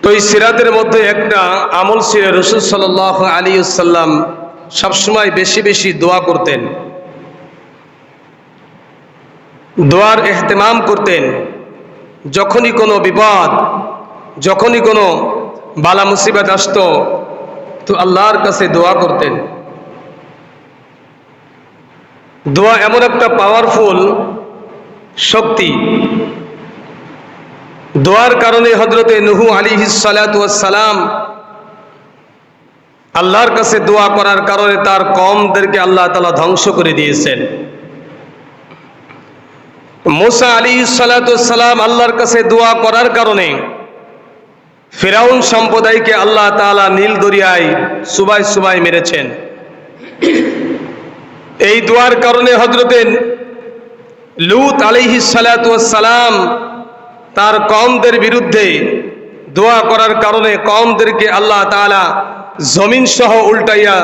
তো এই সিরাতের মধ্যে একটা আমল ছিল, রাসূল সাল্লাল্লাহু আলাইহি ওয়াসাল্লাম সবসময় বেশি বেশি দোয়া করতেন, দোয়ার ইহতিমাম করতেন। যখনই কোনো বিপদ, যখনই কোনো বালা মুসিবত আসতো তো আল্লাহর কাছে দোয়া করতেন। দোয়া এমন একটা পাওয়ারফুল শক্তি, দোয়ার কারণে হযরতে নূহ আলাইহিস সালাতু ওয়াস সালাম আল্লাহর কাছে দোয়া করার কারণে তার কওমদেরকে আল্লাহ তাআলা ধ্বংস করে দিয়েছেন। মুসা আলাইহিস সালাতু ওয়াস সালাম আল্লাহর কাছে দোয়া করার কারণে ফিরাউন সম্প্রদায়কে আল্লাহ তাআলা নীল দরিয়ায় সুবাই সুবাই মেরেছেন। এই দোয়ার কারণে হযরতে লূত আলাইহিস সালাতু ওয়াস সালাম তার কওমদের বিরুদ্ধে দোয়া করার কারণে কওমদেরকে আল্লাহ তাআলা জমিন সহ উল্টাইয়া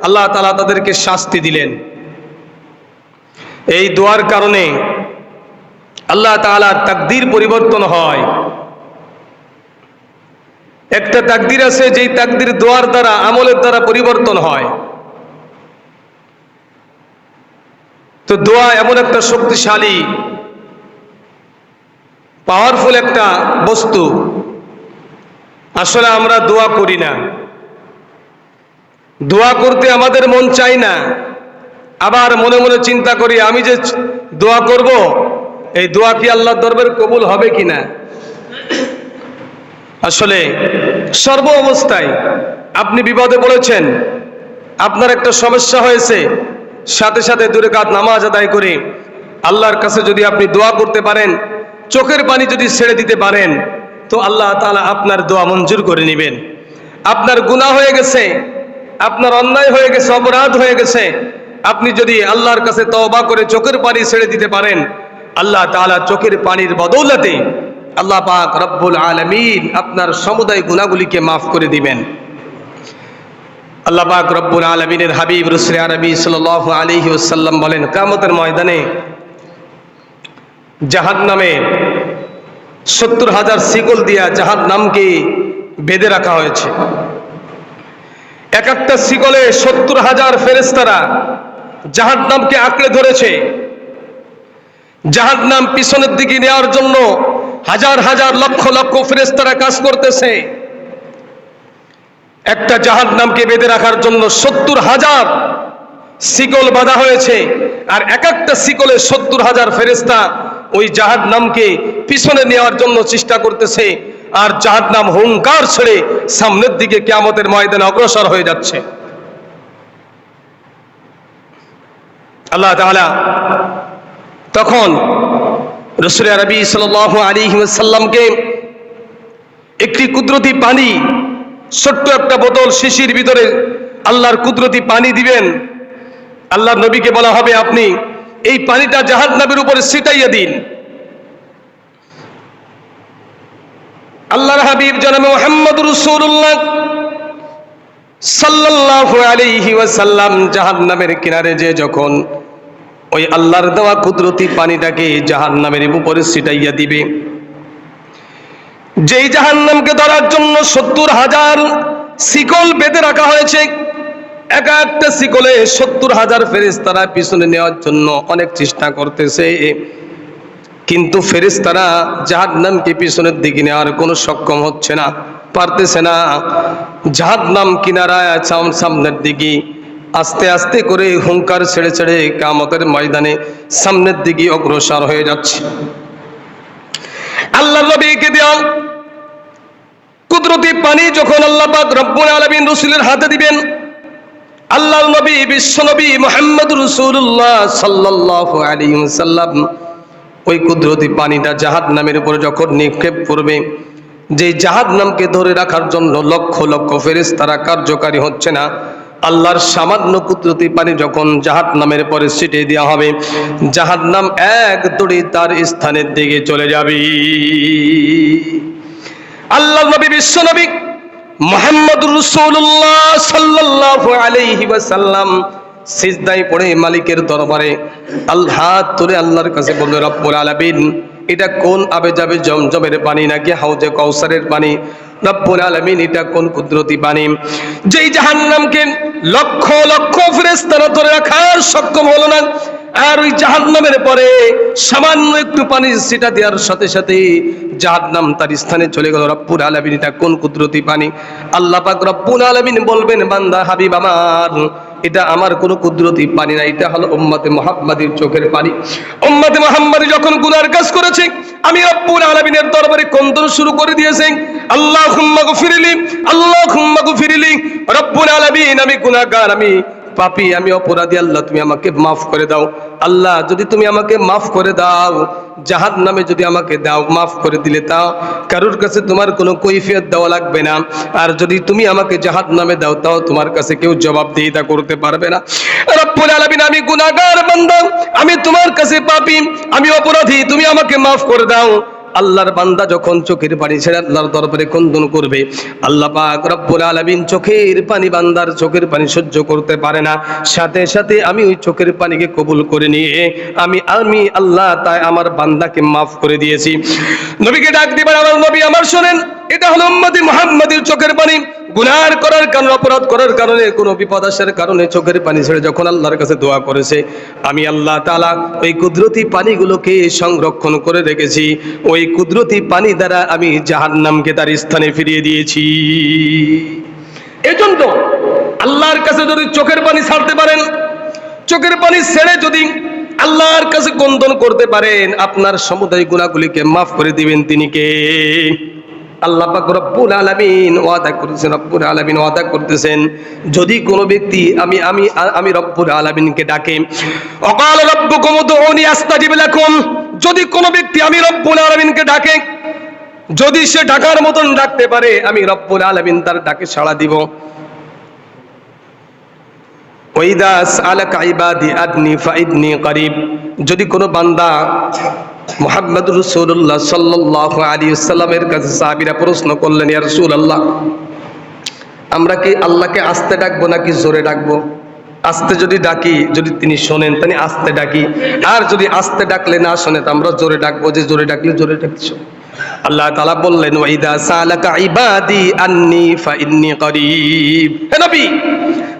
আল্লাহ তাআলা তাদেরকে শাস্তি দিলেন। এই দোয়ার কারণে আল্লাহ তাআলার তাকদীর পরিবর্তন হয়। একটা তাকদীর আছে যেই তাকদীর দোয়ার দ্বারা, আমলের দ্বারা পরিবর্তন হয়। তো দোয়া এমন একটা শক্তিশালী পাওয়ারফুল একটা বস্তু। আসলে আমরা দোয়া করি না, দোয়া করতে আমাদের মন চাই না, আবার মনে মনে চিন্তা করি আমি যে দোয়া করব এই দোয়া কি আল্লাহর দরবারে কবুল হবে কিনা। আসলে সর্ব অবস্থায় আপনি বিপদে পড়েছেন, আপনার একটা সমস্যা হয়েছে, সাথে সাথে 2 রাকাত নামাজ আদায় করে আল্লাহর কাছে যদি আপনি দোয়া করতে পারেন, চোখের পানি যদি ছেড়ে দিতে পারেন, তো আল্লাহ তাআলা আপনার দোয়া মঞ্জুর করে নেবেন। আপনার গুনাহ হয়ে গেছে, আপনার অন্যায় হয়ে গেছে, অপরাধ হয়ে গেছে, আপনি যদি আল্লাহর কাছে তওবা করে চোখের পানি ছেড়ে দিতে পারেন, আল্লাহ তাআলা চোখের পানির বদৌলতে আল্লাহ পাক রব্বুল আলামিন আপনার সমুদায় গুনাহগুলিকে মাফ করে দিবেন। আল্লাহ পাক রব্বুল আলামিনের হাবিব রাসূল আরবি সাল্লাল্লাহু আলাইহি ওয়াসাল্লাম বলেন, কিয়ামতের ময়দানে জাহান্নামে 70,000 শিকল দিয়া জাহান্নামকে বেঁধে রাখা হয়েছে। এক একটা শিকলে 70,000 ফেরেশতারা জাহান্নামকে আঁকড়ে ধরেছে। জাহান্নাম পিছনের দিকে নেওয়ার জন্য হাজার হাজার লক্ষ লক্ষ ফেরেশতারা কাজ করতেছে। একটা জাহান্নামকে বেঁধে রাখার জন্য 70,000 শিকল বাঁধা হয়েছে, আর এক একটা শিকলে 70,000 ফেরেশতা ওই জাহান্নামকে পিছনে নেওয়ার জন্য চেষ্টা করতেছে। আর জাহান্নাম হুঙ্কার ছেড়ে সামনের দিকে কিয়ামতের ময়দানে অগ্রসর হয়ে যাচ্ছে। আল্লাহ তাআলা তখন রাসূল আরবি সাল্লাল্লাহু আলাইহি ওয়াসাল্লামকে একটি কুদরতি পানি, ছোট্ট একটা বোতল শিশির ভিতরে আল্লাহর কুদরতি পানি দিবেন। আল্লাহর নবীকে বলা হবে, আপনি এই পানিটা জাহান্নামের উপরে ছিটাইয়া দিন। আল্লাহর হাবিব জনাব মুহাম্মদুর রাসূলুল্লাহ সাল্লাল্লাহু আলাইহি ওয়াসাল্লাম জাহান্নামের কিনারে যে যখন ওই আল্লাহর দেওয়া কুদরতি পানিটাকে জাহান্নামের উপরে ছিটাইয়া দিবে, যেই জাহান্নামকে ধরার জন্য 70,000 শিকল বেঁধে রাখা হয়েছে, এক একটা শিকলে 70,000 ফেরেশতারা পিছনে নেওয়ার জন্য অনেক চেষ্টা করতেছে, কিন্তু ফেরেশতারা জাহান্নামকে পিছনের দিকে নেওয়ার কোনো সক্ষম হচ্ছে না, পারতেছে না। জাহান্নাম কিনারায় সামনের দিকে আস্তে আস্তে করে হুঙ্কার ছেড়ে ছেড়ে কিয়ামতের ময়দানে সামনের দিকে অগ্রসর হয়ে যাচ্ছে। আল্লাহর নবীকে দেওয়া কুদরতি পানি যখন আল্লাহ পাক রব্বুল আলামিন রাসূলের হাতে দিবেন, আল্লাহর নবী বিশ্বনবী মুহাম্মদুর রাসূলুল্লাহ সাল্লাল্লাহু আলাইহি ওয়াসাল্লাম ওই কুদরতি পানিটা জাহান্নামের উপর যখন নিক্ষেপ করবে, যে জাহান্নামকে ধরে রাখার জন্য লক্ষ লক্ষ ফেরেশতারা কার্যকারী হচ্ছে না, আল্লাহর সামান্য কুদরতি পানি যখন জাহান্নামের পরে ছিটিয়ে দেওয়া হবে, জাহান্নাম এক দৌড়ে তার স্থানের দিকে চলে যাবে। আল্লাহর নবী বিশ্বনবী মুহাম্মদুর রাসূলুল্লাহ সাল্লাল্লাহু আলাইহি ওয়াসাল্লাম সিজদায় পড়ে মালিকের দরবারে হাত তুলে আল্লাহর কাছে বললেন, রব্বুল আলামিন এটা কোন আবে যাবে জমজমের পানি নাকি হাউজে কাউসারের পানি? রব্বুল আলামিন এটা কোন কুদরতি পানি যেই জাহান্নামকে লক্ষ লক্ষ ফেরেশতারা ধরে রাখার সক্ষম হলো না, আর ওই জাহান্নামের পরে সামান্য একটু পানি ছিটা দেওয়ার সাথে সাথে জাহান্নাম তার স্থানে চলে গেল। রব্বুল আলামিন এটা কোন কুদরতি পানি? আল্লাহ পাক রব্বুল আলামিন বলবেন, বান্দা হাবিব আমার, এটা আমার কোনো কুদরতি পানি না, এটা হলো উম্মতে মুহাম্মাদির চোখের পানি। উম্মতে মুহাম্মাদি যখন গুনার কাজ করেছে, আমি রব্বুল আলামিনের দরবারে ক্রন্দন শুরু করে দিয়েছে, আল্লাহুম্মা গফিরলি, আল্লাহুম্মা গফিরলি। রব্বুল আলামিন, আমি গুনাহগার, আমি পাপী, আমি অপরাধী, আল্লাহ তুমি আমাকে মাফ করে দাও। আল্লাহ যদি তুমি আমাকে মাফ করে দাও, জাহান্নামে যদি আমাকে দাও, মাফ করে দিলে তাও কারোর কাছে তোমার কোনো কৈফিয়ত দেওয়া লাগবে না, আর যদি তুমি আমাকে জাহান্নামে দাও তাও তোমার কাছে কেউ জবাবদিহিতা করতে পারবে না। রব্বুল আলামিন, আমি গুনাহগার বান্দা, আমি তোমার কাছে পাপী, আমি অপরাধী, তুমি আমাকে মাফ করে দাও। আল্লাহর বান্দা যখন চোখের পানি ছেড়ে আল্লাহর দরবারে ক্রন্দন করবে, আল্লাহ পাক রব্বুল আলামিন চোখের পানি, বান্দার চোখের পানি সহ্য করতে পারে না, সাথে সাথে আমি ওই চোখের পানিকে কবুল করে নিয়ে আমি আল্লাহ তাই আমার বান্দাকে মাফ করে দিয়েছি। নবীকে ডাক দিবেন, আমার নবী আমার শোনেন, এটা হলো উম্মতি মুহাম্মাদের চোখের পানি। গুনাহ করার কারণে, অপরাধ করার কারণে, কোনো বিপদ আসার কারণে চোখের পানি ছেড়ে যখন আল্লাহর কাছে দোয়া করেছে, আমি আল্লাহ তাআলা ওই কুদরতি পানিগুলোকে সংরক্ষণ করে রেখেছি। ওই কুদরতি পানি দ্বারা আমি জাহান্নামকে তার স্থানে ফিরিয়ে দিয়েছি। এজন্য আল্লাহর কাছে যদি চোখের পানি ছাড়তে পারেন, চোখের পানি ছেড়ে যদি আল্লাহর কাছে ক্রন্দন করতে পারেন, আপনার সমুদায় গুনাহগুলিকে মাফ করে দিবেন তিনি কে? আল্লাহ পাক রব্বুল আলামিন ওয়াদা করেছেন, রব্বুল আলামিন ওয়াদা করতেছেন, যদি কোনো ব্যক্তি আমি রব্বুল আলামিনকে ডাকে, ওয়াকাল রাব্বুকুম উদউনি আস্তাজিব লাকুম, যদি কোনো ব্যক্তি আমি রব্বুল আলামিনকে ডাকে, যদি সে ডাকার মতন ডাকতে পারে, আমি রব্বুল আলামিন তার ডাকে সাড়া দিব। ওয়াইদা সালাকা ইবাদি আদনি ফাইদনি করিব, যদি কোনো বান্দা মুহাম্মদুর রাসূলুল্লাহ সাল্লাল্লাহু আলাইহি ওয়াসাল্লামের কাছে সাহাবীরা প্রশ্ন করলেন, ইয়া রাসূলুল্লাহ, আমরা কি আল্লাহকে আস্তে ডাকবো নাকি জোরে ডাকবো? আস্তে যদি ডাকি, যদি তিনি শোনেন তাহলে আস্তে ডাকি, আর যদি আস্তে ডাকলে না শোনে তো আমরা জোরে ডাকবো, যে জোরে ডাকলে জোরে ডাকছো। আল্লাহ তাআলা বললেন, ওয়াইদা সালাকা ইবাদি আন্নি ফাইন্নী করিব, হে নবী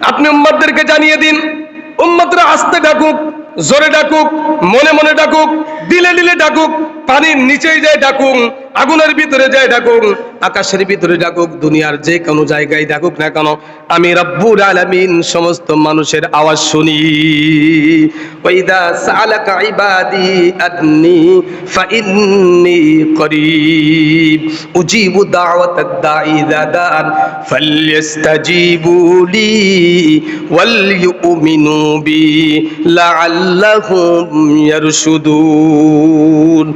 আপনি উম্মতদেরকে জানিয়ে দিন, উম্মতরা আস্তে ডাকুক, জোরে ডাকুক, মনে মনে ডাকুক, দিলে দিলে ডাকুক, পানির নিচেই যায় ডাকুক, আগুনের ভিতরে যায় ডাকুক, আকাশের ভিতরে ডাকুক, দুনিয়ার যে কোনো জায়গায় ডাকুক না কেন, আমি রব্বুল আলামিন সমস্ত মানুষের আওয়াজ শুনি। ওয়াইদা সালাকা ইবাদি আদনি ফাইন্নী করিব উজিবু দাওয়াতাদ দাঈ ইযা দাআন ফালইস্তাজিবু লি ওয়াল ইউমিনু বি লাআল্লাহুম ইয়ারশুদুন।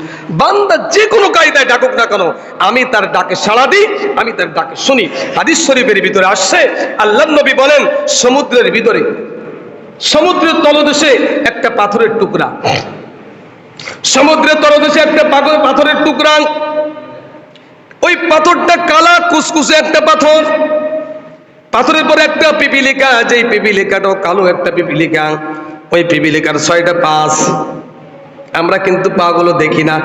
বান্দা যে কোনো কায়দায় ডাকুক না কেন, আমি তার ডাকে সাড়া দিই, আমি তার ডাকে শুনি। হাদিস শরীফের ভিতরে আসছে, আল্লাহর নবী বলেন, সমুদ্রের ভিতরে, সমুদ্রের তলদেশে একটা পাথরের টুকরা, সমুদ্রের তলদেশে একটা পাথরের টুকরা, ওই পাথরটা কালা কুসকুসে একটা পাথর, পাথরের পরে একটা পিপিলিকা, যেই পিপিলিকাটাও কালো একটা পিপিলিকা, ওই পিপিলিকার 6টা পাঁচ। আমরা কিন্তু পাগুলো দেখি না,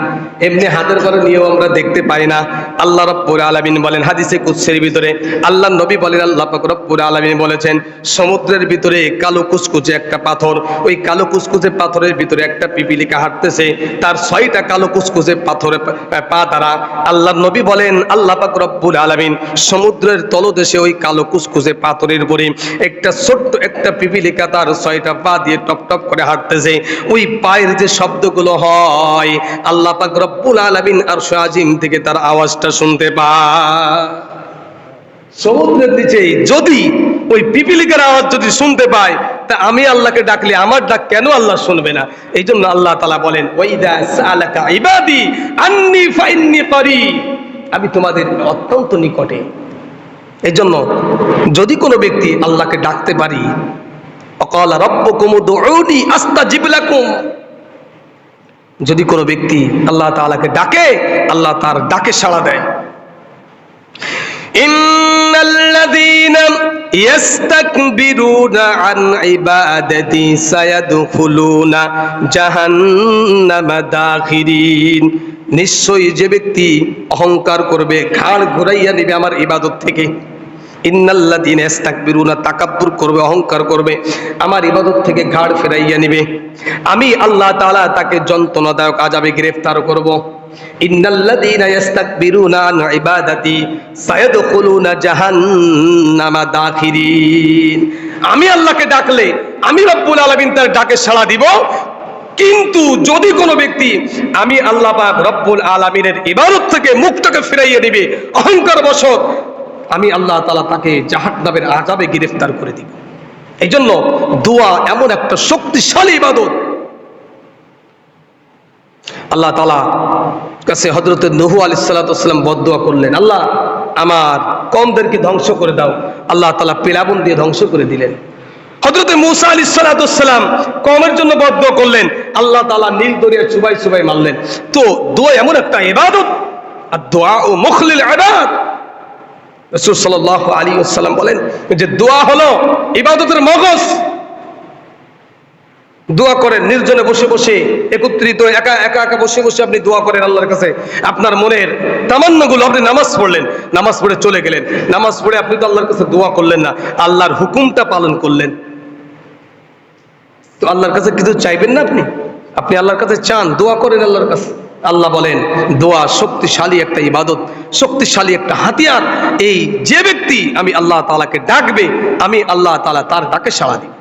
এমনি হাতের করে নিয়েও আমরা দেখতে পাই না। আল্লাহ রাব্বুল আলামিন বলেন হাদিসে কুদসির ভিতরে, আল্লাহ নবী বলেন, আল্লাহ পাক রব্বুল আলামিন বলেছেন, সমুদ্রের ভিতরে কালো কুচকুচে একটা পাথর, ওই কালো কুচকুচে পাথরের ভিতরে একটা পিপিলিকা হাঁটতেছে, তার 6টা কালো কুচকুচে পাথরের পা দ্বারা। আল্লাহ নবী বলেন, আল্লাহ পাক রব্বুল আলামিন সমুদ্রের তলদেশে ওই কালো কুচকুচে পাথরের উপরে একটা ছোট্ট একটা পিপিলিকা তার 6টা পা দিয়ে টপ টপ করে হাঁটতেছে। ওই পায়ের যে শব্দ হয়, আল্লাহ পাক রব্বুল আলামিন আরশ আজিম থেকে তার আওয়াজটা শুনতে পায়। সমুদ্রের নিচে যদি ওই পিপিলিকার আওয়াজ যদি শুনতে পায়, তা আমি আল্লাহকে ডাকলে আমার ডাক কেন আল্লাহ শুনবে না? এই জন্য আল্লাহ তাআলা বলেন, ওয়াইদা সালাকা ইবাদি আন্নী ফাইন্নী করিব, আমি তোমাদের অত্যন্ত নিকটে। এই জন্য যদি কোনো ব্যক্তি আল্লাহকে ডাকতে পারি, ওয়াকালা রাব্বুকুম উদউনি আস্তাজিব লাকুম, যদি কোনো ব্যক্তি আল্লাহ তাআলাকে ডাকে, আল্লাহ তার ডাকে সাড়া দেয়। ইন্নাল্লাযীনা ইস্তাকবিরুনা আন ইবাদাতি সায়াদখুলুনা জাহান্নামা দাখিরিন, নিশ্চয়ই যে ব্যক্তি অহংকার করবে, ঘাড় ঘুরাইয়া নিবে আমার ইবাদত থেকে, ইন্নাল্লাযীনা ইস্তাকবিরুনা, তাকাব্বুর করবে, অহংকার করবে, আমার ইবাদত থেকে ঘাড় ফিরাইয়া নিবে, আমি আল্লাহ তাআলা তাকে যন্ত্রণাদায়ক আযাবে গ্রেফতার করব। ইন্নাল্লাযীনা ইস্তাকবিরুনা আন ইবাদাতি সায়াদখুলুনা জাহান্নামা দাখিরিন। আমি আল্লাহকে ডাকলে আমি রব্বুল আলামিন তার ডাকে সাড়া দিব, কিন্তু যদি কোনো ব্যক্তি আমি আল্লাহ পাক রব্বুল আলামিনের ইবাদত থেকে মুখটাকে ফিরাইয়ে দিবে অহংকার বশত, আমি আল্লাহ তাআলা তাকে জাহান্নামের আযাবে গ্রেফতার করে দিব। এই জন্য দোয়া এমন একটা শক্তিশালী ইবাদত। আল্লাহ তাআলা কাছে হযরত নূহ আলাইহিস সালাতু ওয়াস সালাম বদদুয়া করলেন, আল্লাহ আমার কওমদেরকে ধ্বংস করে দাও। আল্লাহ তাআলা প্লাবন দিয়ে ধ্বংস করে দিলেন। হযরত মূসা আলাইহিস সালাতু ওয়াস সালাম কওমের জন্য বদদুয়া করলেন, আল্লাহ তাআলা নীল দরিয়া চুবাই চুবাই মারলেন। তো দোয়া এমন একটা ইবাদত, আর দোয়া ও মুখলিল ইবাদ। রাসূল সাল্লাল্লাহু আলাইহি ওয়াসাল্লাম বলেন যে দোয়া হলো ইবাদতের মগজ। দোয়া করেন নির্জনে বসে বসে, একত্রিত একা একা বসে বসে আপনি দোয়া করেন আল্লাহর কাছে আপনার মনের তামান্নাগুলো। আপনি নামাজ পড়লেন, নামাজ পড়ে চলে গেলেন, নামাজ পড়ে আপনি তো আল্লাহর কাছে দোয়া করলেন না, আল্লাহর হুকুমটা পালন করলেন। তো আল্লাহর কাছে কিছু চাইবেন না আপনি? আপনি আল্লাহর কাছে চান, দোয়া করেন আল্লাহর কাছে। আল্লাহ বলেন দোয়া শক্তিশালী একটা ইবাদত, শক্তিশালী একটা হাতিয়ার। এই যে ব্যক্তি আমি আল্লাহ তাআলাকে ডাকবে, আমি আল্লাহ তাআলা তার ডাকে সাড়া দিব।